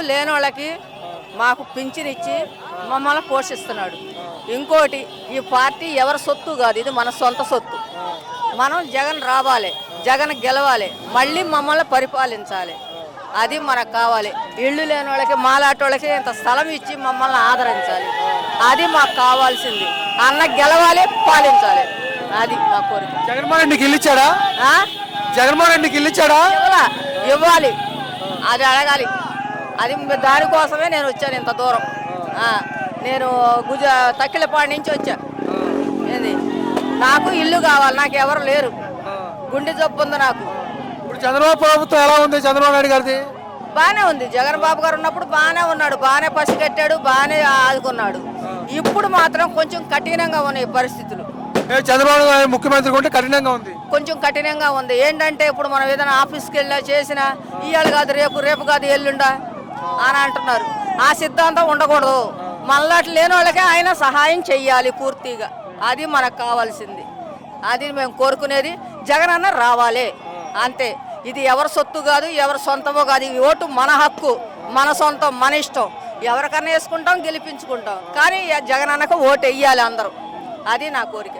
లేనోళ్ళకి మాకు పింఛన్ ఇచ్చి మమ్మల్ని పోషిస్తున్నాడు. ఇంకోటి, ఈ పార్టీ ఎవరి సొత్తు కాదు, ఇది మన సొంత సొత్తు. మనం జగన్ రావాలి, జగన్ గెలవాలి, మళ్ళీ మమ్మల్ని పరిపాలించాలి. అది మనకు కావాలి. ఇళ్ళు లేని వాళ్ళకి, మాలాటోళ్ళకి ఇంత స్థలం ఇచ్చి మమ్మల్ని ఆదరించాలి. అది మాకు కావాల్సింది. అన్న గెలవాలి, పాలించాలి. అది మా కోరిక. జగన్మోహన్ రెడ్డికి ఇల్లు ఇచ్చాడా? జగన్మోహన్ రెడ్డికి ఇల్లు ఇచ్చాడా? ఇవ్వాలి, అది అడగాలి. అది దానికోసమే నేను వచ్చాను ఇంత దూరం. నేను తక్కిలపాడు నుంచి వచ్చా. ఏంది, నాకు ఇల్లు కావాలి, నాకు ఎవరు లేరు, గుండె జబ్బు ఉంది నాకు. ఇప్పుడు చంద్రబాబు ప్రభుత్వం ఎలా ఉంది? చంద్రబాబు నాయుడు గారిది బాగానే ఉంది. జగన్ బాబు గారు ఉన్నప్పుడు బాగానే ఉన్నాడు, బాగానే పసి కట్టాడు, బాగానే ఆదుకున్నాడు. ఇప్పుడు మాత్రం కొంచెం కఠినంగా ఉన్నాయి పరిస్థితులు. చంద్రబాబు నాయుడు ముఖ్యమంత్రి ఉంటే కఠినంగా ఉంది, కొంచెం కఠినంగా ఉంది. ఏంటంటే ఇప్పుడు మనం ఏదైనా ఆఫీస్కి వెళ్ళా చేసినా ఇవాళ కాదు రేపు, రేపు కాదు ఎల్లుండా అని అంటున్నారు. ఆ సిద్ధాంతం ఉండకూడదు. మళ్ళాటి లేని వాళ్ళకే ఆయన సహాయం చెయ్యాలి పూర్తిగా. అది మనకు కావాల్సింది. అది మేము కోరుకునేది. జగన్ అన్న రావాలి అంతే. ఇది ఎవరి సొత్తు కాదు, ఎవరి సొంతమో కాదు. ఈ ఓటు మన హక్కు, మన సొంతం, మన ఇష్టం. ఎవరికన్నా వేసుకుంటాం, గెలిపించుకుంటాం. కానీ జగన్ అన్నకు ఓటు వెయ్యాలి అందరూ. అది నా కోరిక.